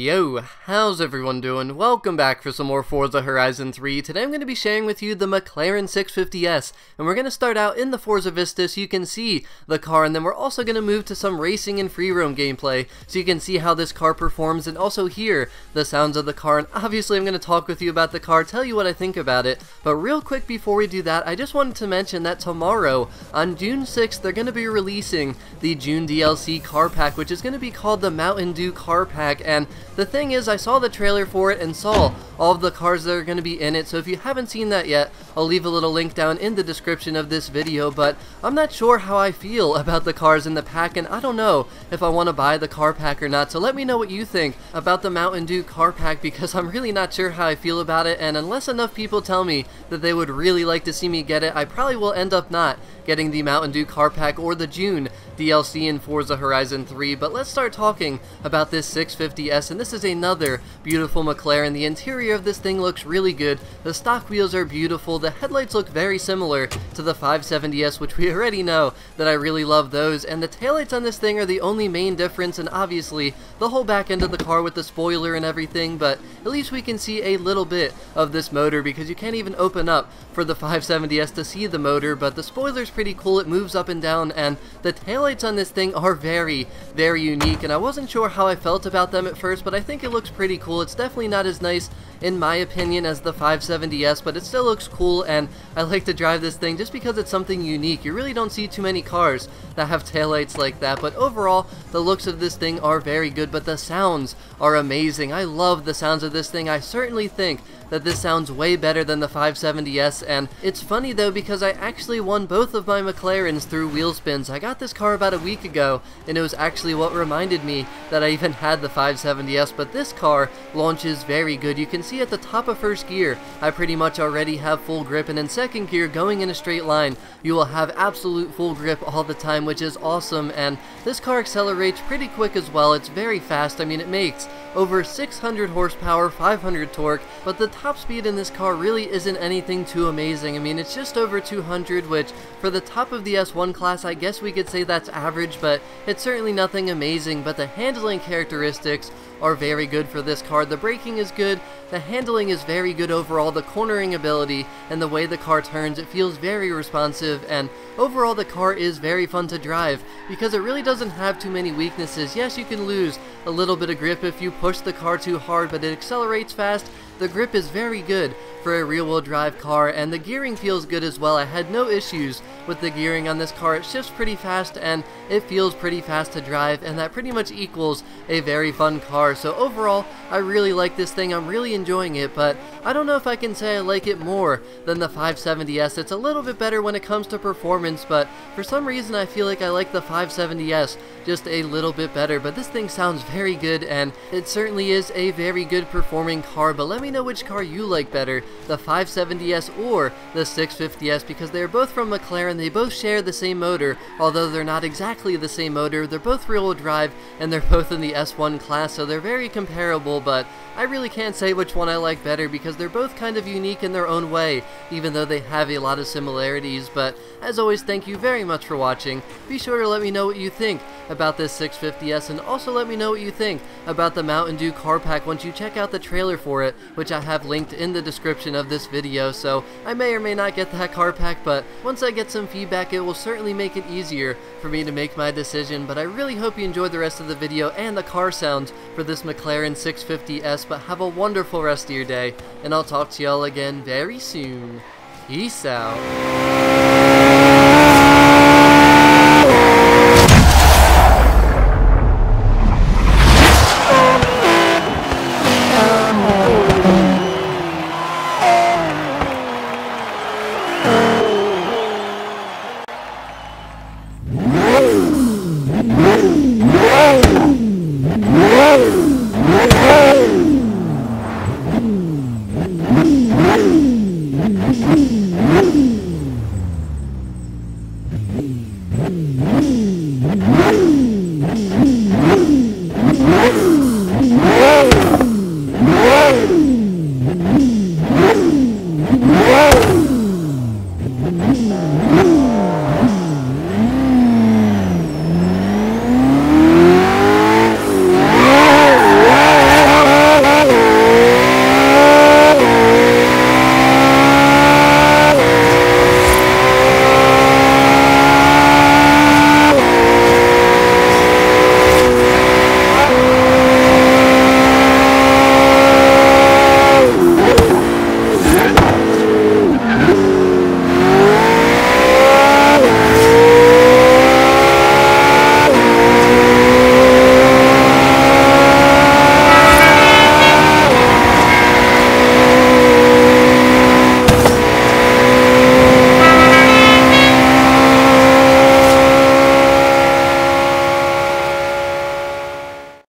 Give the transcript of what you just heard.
Yo, how's everyone doing? Welcome back for some more Forza Horizon 3. Today I'm going to be sharing with you the McLaren 650S, and we're going to start out in the Forzavista so you can see the car, and then we're also going to move to some racing and free roam gameplay so you can see how this car performs and also hear the sounds of the car. And obviously I'm going to talk with you about the car, tell you what I think about it, but real quick before we do that, I just wanted to mention that tomorrow, on June 6th, they're going to be releasing the June DLC car pack, which is going to be called the Mountain Dew car pack. And the thing is, I saw the trailer for it and saw all of the cars that are going to be in it, so if you haven't seen that yet, I'll leave a little link down in the description of this video. But I'm not sure how I feel about the cars in the pack, and I don't know if I want to buy the car pack or not, so let me know what you think about the Mountain Dew car pack, because I'm really not sure how I feel about it, and unless enough people tell me that they would really like to see me get it, I probably will end up not getting the Mountain Dew car pack or the June DLC in Forza Horizon 3. But let's start talking about this 650S, and this is another beautiful McLaren. The interior of this thing looks really good, the stock wheels are beautiful, the headlights look very similar to the 570S, which we already know that I really love those, and the taillights on this thing are the only main difference, and obviously the whole back end of the car with the spoiler and everything, but at least we can see a little bit of this motor, because you can't even open up for the 570S to see the motor. But the spoiler's pretty cool, it moves up and down, and the taillights on this thing are very, very unique, and I wasn't sure how I felt about them at first, but I think it looks pretty cool. It's definitely not as nice, in my opinion, as the 570S, but it still looks cool, and I like to drive this thing just because it's something unique. You really don't see too many cars that have taillights like that, but overall, the looks of this thing are very good, but the sounds are amazing. I love the sounds of this thing. I certainly think that this sounds way better than the 570S, and it's funny though, because I actually won both of my McLarens through wheel spins. I got this car about a week ago, and it was actually what reminded me that I even had the 570S, but this car launches very good. You can see at the top of first gear, I pretty much already have full grip, and in second gear, going in a straight line, you will have absolute full grip all the time, which is awesome, and this car accelerates pretty quick as well. It's very fast. I mean, it makes over 600 horsepower, 500 torque, but the top speed in this car really isn't anything too amazing. I mean, it's just over 200, which for the top of the S1 class, I guess we could say that's average, but it's certainly nothing amazing. But the handling characteristics are very good for this car. The braking is good, the handling is very good overall, the cornering ability and the way the car turns, it feels very responsive, and overall the car is very fun to drive because it really doesn't have too many weaknesses. Yes, you can lose a little bit of grip if you push the car too hard, but it accelerates fast. The grip is very good for a rear-wheel drive car, and the gearing feels good as well. I had no issues with the gearing on this car. It shifts pretty fast and it feels pretty fast to drive, and that pretty much equals a very fun car. So overall, I really like this thing. I'm really enjoying it, but I don't know if I can say I like it more than the 570S. It's a little bit better when it comes to performance, but for some reason I feel like I like the 570S just a little bit better. But this thing sounds very good, and it certainly is a very good performing car. But let me know which car you like better, the 570S or the 650S, because they're both from McLaren. They both share the same motor, although they're not exactly the same motor. They're both rear-wheel drive, and they're both in the S1 class, so they're very comparable, but I really can't say which one I like better because they're both kind of unique in their own way, even though they have a lot of similarities. But as always, thank you very much for watching. Be sure to let me know what you think about this 650S, and also let me know what you think about the Mountain Dew car pack once you check out the trailer for it, which I have linked in the description of this video. So I may or may not get that car pack, but once I get some feedback, it will certainly make it easier for me to make my decision. But I really hope you enjoyed the rest of the video and the car sounds for this McLaren 650S. But have a wonderful rest of your day, and I'll talk to y'all again very soon. Peace out.